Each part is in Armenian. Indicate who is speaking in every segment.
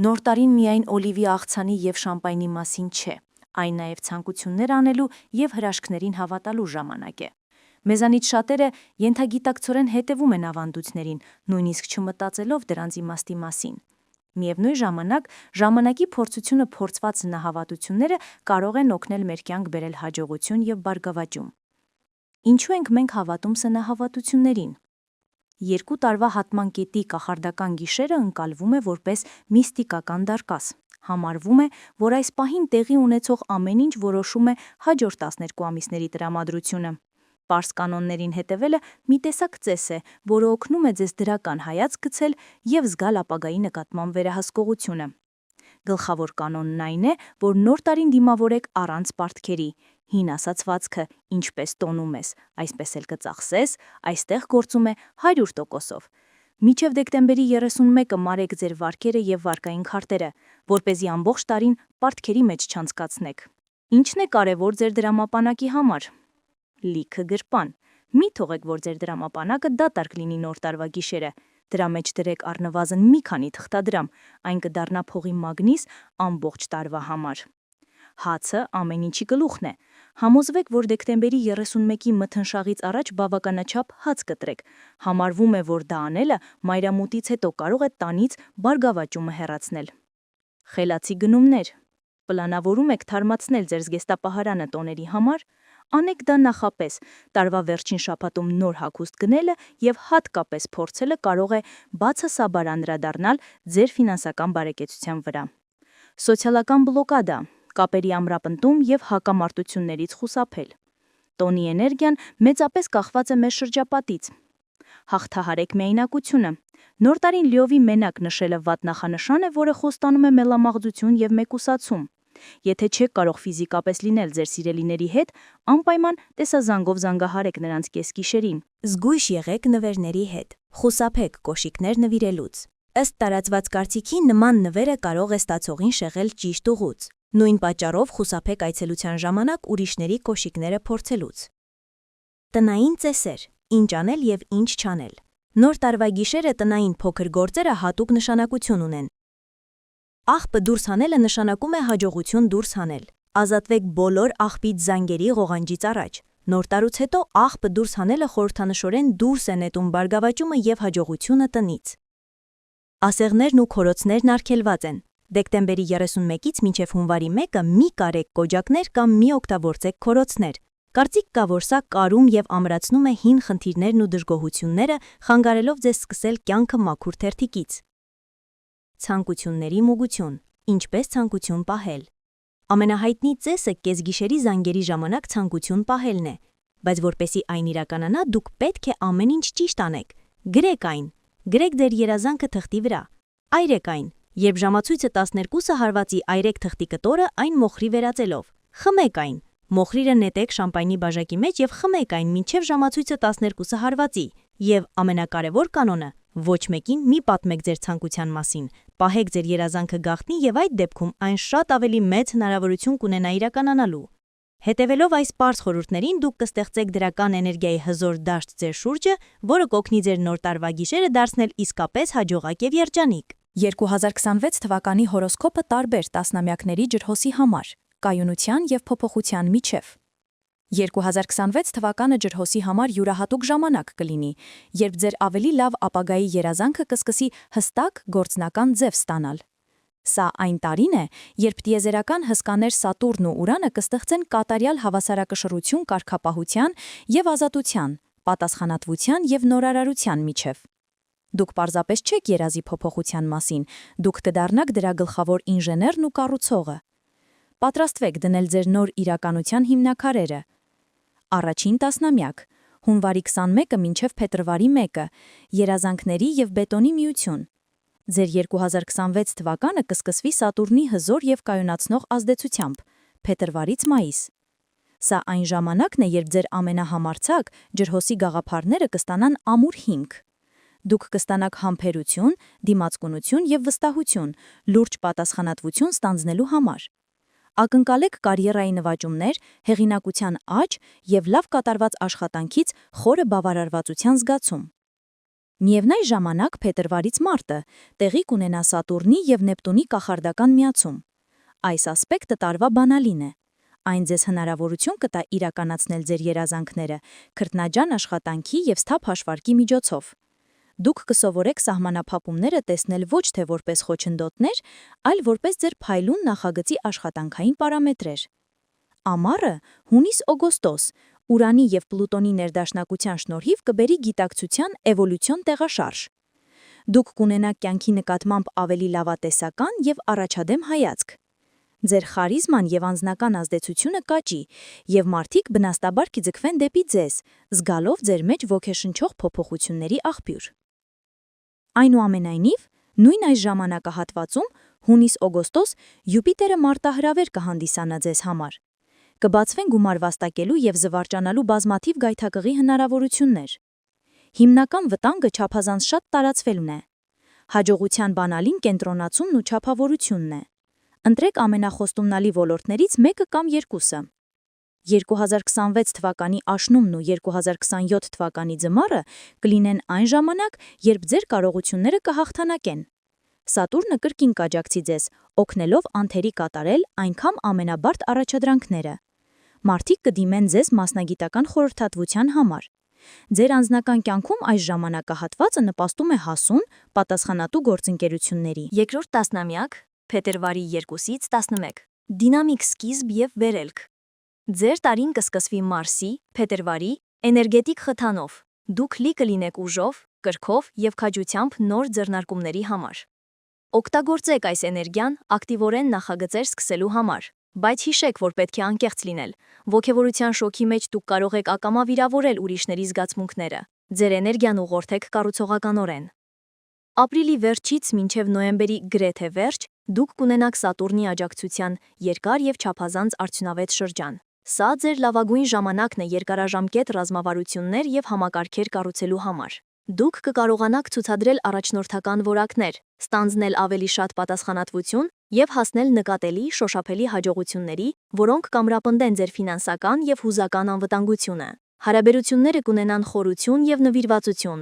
Speaker 1: Նոր տարին միայն օլիվի աղցանի և շամպայնի մասին չէ, այն նաև ցանկություններ անելու և հրաշքներին հավատալու ժամանակ է։ Մեզանից շատերը ենթագիտակցորեն հետևում են ավանդույթներին, նույնիսկ չմտածելով դրանց իմաստի մասին։ Միևնույն ժամանակ, ժամանակի փորձությունը փորձված զնահավատությունները կարող են օգնել մեր կյանք բերել հաջողություն և բարգավաճում։ Ինչու ենք մենք հավատում զնահավատություններին։ 2 տարվա հատման կետի կախարդական գիշերը ընկալվում է որպես միստիկական դարպաս։ Համարվում է, որ այս պահին տեղի ունեցող ամեն ինչ որոշում է հաջորդ 12 ամիսների տրամադրությունը։ Պարզ կանոններին հետևելը մի տեսակ ծես է, որը օգնում է ձեզ դրական հայացք գցել և զգալ ապագայի նկատմամբ վերահսկողությունը։ Գլխավոր կանոնն այն է, որ նոր տարին դիմավորեք առանց պարտքերի։ Հին ասացվածքը ինչպես տոնում ես, այսպես էլ կծախսես, այստեղ գործում է 100%-ով։ Մինչև դեկտեմբերի 31-ը մարեք ձեր վարքերը և վարկային քարտերը, որպեսզի ամբողջ տարին պարտքերի մեջ չանցկացնեք։ Ինչն է կարևոր ձեր դրամապանակի համար։ Լիքը գրպան։ Մի թողեք, որ ձեր դրամապանակը դատարկ լինի նոր տարվա գիշերը։ Դրա մեջ դրեք առնվազն մի քանի թղթադրամ, այն կդառնա փողի մագնիս ամբողջ տարվա համար։ Հացը ամեն ինչի գլուխն է։ Համոզվեք, որ դեկտեմբերի 31-ի մթնշաղից առաջ բավականաչափ հաց կտրեք։ Համարվում է, որ դա անելը մայրամուտից հետո կարող է տանից բարգավաճումը հեռացնել։ Խելացի գնումներ։ Պլանավորում եք թարմացնել ձեր զգեստապահարանը տոների համար։ Անեք դա նախապես, տարվա վերջին շաբաթում նոր հագուստ գնելը և հատկապես փորձելը կարող է բացասաբար անդրադառնալ ձեր ֆինանսական բարեկեցության վրա։ Սոցիալական բլոկադա, կապերի ամրապնդում և հակամարտություններից խուսափել։ Տոնի էներգիան մեծապես կախված է մեր շրջապատից։ Հաղթահարեք միայնակությունը։ Նոր տարին լիովի մենակ նշելը վատ նախանշան է, որը խոստանում է մելամաղձություն և մեկուսացում։ Եթե չեք կարող ֆիզիկապես լինել ձեր սիրելիների հետ, անպայման տեսազանգով զանգահարեք նրանց կեսգիշերին։ Զգույշ եղեք նվերների հետ։ Խուսափեք կոշիկներ նվիրելուց։ Ըստ տարածված կարծիքի, նման նվերը կարող է ստացողին շեղել ճիշտ ուղուց։ Նույն պատճառով խուսափեք այցելության ժամանակ ուրիշների կոշիկները փորձելուց։ Տնային ծեսեր. ինչ անել և ինչ չանել։ Նոր տարվա գիշերը տնային փոքր գործերը հատուկ նշանակություն ունեն։ Աղբը դուրս հանելը նշանակում է հաջողություն դուրս հանել։ Ազատվեք բոլոր աղբից զանգերի ղողանջից առաջ։ Նոր տարուց հետո աղբը դուրս հանելը խորհրդանշորեն դուրս է նետում բարգավաճումը և հաջողությունը տնից։ Ասեղներն ու քորոցներն արգելված են։ Դեկտեմբերի 31-ից մինչև հունվարի 1-ը մի կարեք կոջակներ կամ մի օգտագործեք քորոցներ։ Կարծիք կա, որ սա կարում և ամրացնում է հին խնդիրներն ու դժգոհությունները, խանգարելով ձեզ սկսել կյանքը մաքուր թերթիկից։ Ցանկությունների մուգություն։ Ինչպես ցանկություն պահել։ Ամենահայտնի ծեսը կեսգիշերի զանգերի ժամանակ ցանկություն պահելն է, բայց որպեսզի այն իրականանա, դուք պետք է ամեն ինչ ճիշտ անեք։ Գրեք այն։ Գրեք ձեր երազանքը թղթի վրա։ Այրեք այն։ Երբ ժամացույցը 12-ը հարվածի այրեք թղթի կտորը այն մոխրի վերածելով։ Խմեք այն։ Մոխրիրը նետեք շամպայնի բաժակի մեջ և խմեք այն մինչև ժամացույցը 12-ը հարվածի։ Եվ ամենակարևոր կանոնը՝ ոչ մեկին մի պատմեք ձեր ցանկության մասին։ Պահեք ձեր երազանքը գաղտնի և այդ դեպքում այն շատ ավելի մեծ հնարավորություն կունենա իրականանալու։ Հետևելով այս պարզ խորհուրդներին, դուք կստեղծեք դրական էներգիայի հզոր դաշտ ձեր շուրջը, որը կօգնի ձեր նոր տարվա գիշերը դարձնել իսկապես հաջողակ և երջանիկ։ 2026 թվականի հորոսկոպը տարբեր տասնամյակների ջրհոսի համար, կայունության և փոփոխության միջև։ 2026 թվականը ջրհոսի համար յուրահատուկ ժամանակ կլինի, երբ ձեր ավելի լավ ապագայի երազանքը կսկսի հստակ գործնական ձև ստանալ։ Սա այն տարին է, երբ տիեզերական հսկաներ Սատուրնն ու Ուրանը կստեղծեն կատարյալ հավասարակշռություն կարգապահության և ազատության, պատասխանատվության և նորարարության միջև։ Դուք պարզապես չեք երազի փոփոխության մասին, դուք կդառնաք դրա գլխավոր ինժեներն ու կառուցողը։ Պատրաստվեք դնել ձեր նոր իրականության հիմնաքարերը։ Առաջին տասնամյակ՝ հունվարի 21-ը մինչև փետրվարի 1-ը, երազանքների և բետոնի միություն։ Ձեր 2026 թվականը կսկսվի Սատուրնի հզոր և կայունացնող ազդեցությամբ, փետրվարից մայիս։ Սա այն ժամանակն է, երբ ձեր ամենահամարձակ ջրհոսի գաղափարները կստանան ամուր հիմք։ Դուք կստանաք համբերություն, դիմացկունություն և վստահություն, լուրջ պատասխանատվություն ստանձնելու համար։ Ակնկալեք կարիերայի նվաճումներ, հեղինակության աճ և լավ կատարված աշխատանքից խորը բավարարվածության զգացում։ Միևնույն ժամանակ փետրվարից մարտը տեղի կունենա Սատուրնի եւ Նեպտունի կախարդական միացում։ Այս ասպեկտը տարվա բանալին է։ Այն ձեզ հնարավորություն կտա իրականացնել ձեր երազանքները քրտնաջան աշխատանքի եւ սթափ հաշվարկի միջոցով։ Դուք կսովորեք սահմանափակումները տեսնել ոչ թե որպես խոչընդոտներ, այլ որպես ձեր փայլուն նախագծի աշխատանքային պարամետրեր։ Ամառը հունիս-օգոստոս Ուրանի եւ Պլուտոնի ներդաշնակության շնորհիվ կբերի գիտակցության էվոլյուցիոն տեղաշարժ։ Դուք կունենաք կյանքի նկատմամբ ավելի լավատեսական եւ առաջադեմ հայացք։ Ձեր խարիզման եւ անձնական ազդեցությունը կաճի, եւ մարդիկ բնաստաբար կձգվեն դեպի ձեզ, զգալով ձեր մեջ ոգեշնչող փոփոխությունների աղբյուր։ Այնուամենայնիվ, նույն այս ժամանակահատվածում հունիս-օգոստոս Յուպիտերը մարտահրավեր կհանդիսանա ձեզ համար։ Կբացվեն գումար վաստակելու եւ զվարճանալու բազմաթիվ գայթակղի հնարավորություններ։ Հիմնական վտանգը չափազանց շատ տարածվելն է։ Հաջողության բանալին կենտրոնացումն ու չափավորությունն է։ Ընտրեք ամենախոստումնալի ոլորտներից մեկը կամ երկուսը։ 2026 թվականի աշնումն ու 2027 թվականի ձմառը կլինեն այն ժամանակ, երբ ձեր կարողությունները կհաղթանակեն։ Սատուրնը կրկին կաջակցի ձեզ, օգնելով անթերի կատարել այնքան ամենաբարդ առաջադրանքները։ Մարդիկ կդիմեն ձեզ մասնագիտական խորհրդատվության համար։ Ձեր անձնական կյանքում այս ժամանակահատվածը նպաստում է հասուն, պատասխանատու գործընկերությունների։ Երկրորդ տասնամյակ, փետրվարի 2-ից 11, դինամիկ սկիզբ եւ վերելք։ Ձեր տարին կսկսվի Մարսի, փետրվարի, էներգետիկ խթանով։ Դուք լի կլինեք ուժով, կրքով եւ քաջությամբ նոր ձեռնարկումների համար։ Օգտագործեք այս էներգիան ակտիվորեն նախագծեր սկսելու համար, բայց հիշեք, որ պետք է անկեղծ լինել։ Ոգևորության շոկի մեջ դուք կարող եք ակամա վիրավորել ուրիշների զգացմունքները։ Ձեր էներգիան ուղղորդեք կառուցողականորեն։ Ապրիլի վերջից մինչև նոյեմբերի գրեթե վերջ դուք կունենաք Սատուրնի աջակցության երկար եւ չափազանց արդյունավետ շրջան։ Սա ձեր լավագույն ժամանակն է երկարաժամկետ ռազմավարություններ եւ համակարգեր կառուցելու համար։ Դուք կկարողանաք ցուցադրել առաջնորդական որակներ, ստանձնել ավելի շատ պատասխանատվություն եւ հասնել նկատելի շոշափելի հաջողությունների, որոնք կամրապնդեն ձեր ֆինանսական եւ հուզական անվտանգությունը։ Հարաբերությունները կունենան խորություն եւ նվիրվածություն։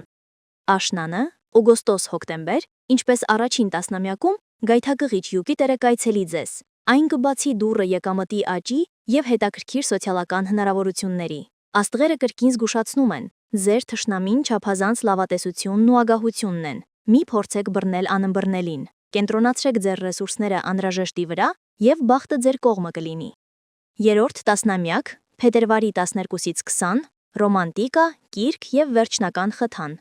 Speaker 1: Աշնանը, օգոստոս-հոկտեմբեր, ինչպես առաջին տասնամյակում, գայթակղիչ Յուպիտերը կայցելի ձեզ։ Այն կբացի դուռը եկամտի աճի եւ հետաքրքիր սոցիալական հնարավորությունների։ Աստղերը կրկին զգուշացնում են. ձեր թշնամին չափազանց լավատեսությունն ու ագահությունն են։ Մի փորձեք բռնել անըմբռնելին։ Կենտրոնացրեք ձեր ռեսուրսները անհրաժեշտի վրա եւ բախտը ձեր կողմը կլինի։ Երրորդ տասնամյակ, փետրվարի 12-ից 20, ռոմանտիկա, կիրք եւ վերջնական խթան։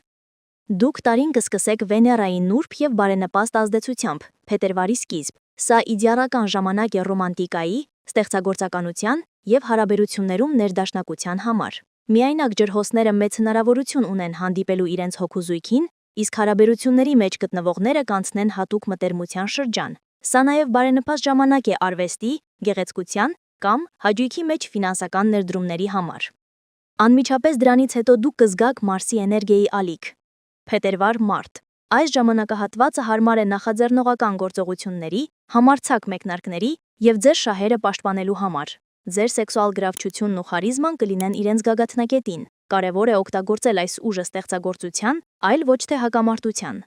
Speaker 1: Դուք տարին կսկսեք Վեներայի նուրբ եւ բարենպաստ ազդեցությամբ, փետրվարի սկիզբ։ Սա իդեալական ժամանակ է ռոմանտիկայի, ստեղծագործականության եւ հարաբերություններում ներդաշնակության համար։ Միայնակ ջրհոսները մեծ հնարավորություն ունեն հանդիպելու իրենց հոգուզույգին, իսկ հարաբերությունների մեջ գտնվողները կանցնեն հատուկ մտերմության շրջան։ Սա նաեւ բարենպաստ ժամանակ է արվեստի, գեղեցկության կամ հաճույքի մեջ ֆինանսական ներդրումների համար։ Անմիջապես դրանից հետո դուք կզգաք Մարսի էներգիայի ալիք։ Փետրվար-մարտ։ Այս ժամանակահատվածը հարմար է նախաձեռնողական գործողությունների, համարձակ մեկնարկների եւ ձեր շահերը պաշտպանելու համար։ Ձեր սեքսուալ գրավչությունն ու խարիզման կլինեն իրենց գագաթնակետին։ Կարևոր է օգտագործել այս ուժը ստեղծագործության, այլ ոչ թե հակամարտության։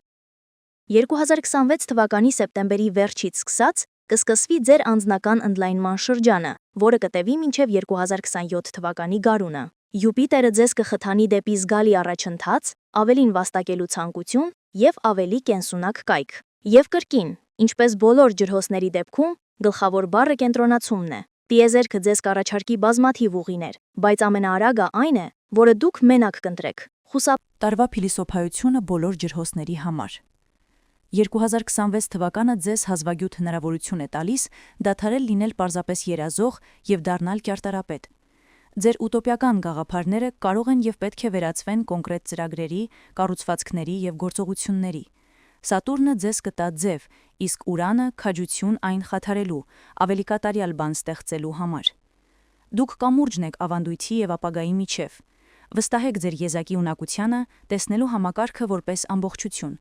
Speaker 1: 2026 թվականի սեպտեմբերի վերջից սկսած կսկսվի ձեր անձնական ընդլայնման շրջանը, որը կտևի մինչև 2027 թվականի գարունը։ Յուպիտերը ձեզ կխթանի դեպի զգալի առաջընթաց, ավելին վաստակելու ցանկություն եւ ավելի կենսունակ կայք։ Եվ կրկին, ինչպես բոլոր ջրհոսների դեպքում, գլխավոր բառը կենտրոնացումն է։ Տիեզերքը ձեզ կառաջարկի բազմաթիվ ուղիներ, բայց ամենաարագը այն է, որը դուք մենակ կընտրեք։ Տարվա փիլիսոփայությունը բոլոր ջրհոսների համար։ 2026 թվականը ձեզ հազվագյուտ հնարավորություն է տալիս դադարել լինել պարզապես երազող եւ դառնալ ճարտարապետ։ Ձեր ուտոպիական գաղափարները կարող են եւ պետք է վերածվեն կոնկրետ ծրագրերի, կառուցվածքների եւ գործողությունների։ Սատուրնը ձեզ կտա ձև, իսկ Ուրանը քաջություն այն խաթարելու, ավելի կատարյալ բան ստեղծելու համար։ Դուք կամուրջն եք ավանդույթի եւ ապագայի միջև։ Վստահեք ձեր եզակի ունակությանը, տեսնելու համակարգը որպես ամբողջություն,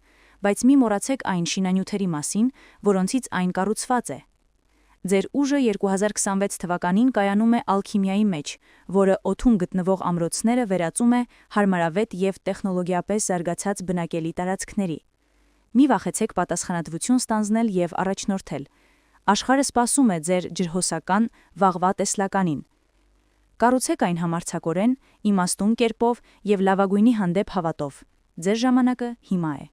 Speaker 1: բայց մի մոռացեք այն շինանյութերի մասին, որոնցից այն կառուցված է։ Ձեր ուժը 2026 թվականին կայանում է ալքիմիայի մեջ, որը օդում գտնվող ամրոցները վերածում է հարմարավետ և տեխնոլոգիապես զարգացած բնակելի տարածքների։ Մի վախեցեք պատասխանատվություն ստանձնել և առաջնորդել։ Աշխարհը սպասում է ձեր ջրհոսական, վաղվա տեսլականին։ Կառուցեք այն համարձակորեն, իմաստուն կերպով և լավագույնի հանդեպ հավատով։ Ձեր ժամանակը հիմա է։